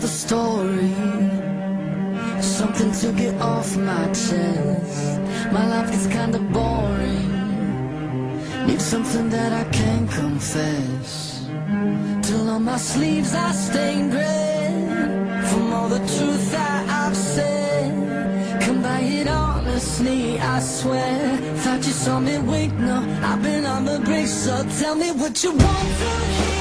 another story, something to get off my chest. My life is kinda boring, need something that I can confess. Till on my sleeves I stained red from all the truth that I've said. Come by it honestly, I swear. Thought you saw me wink, no, I've been on the brink. So tell me what you want to hear.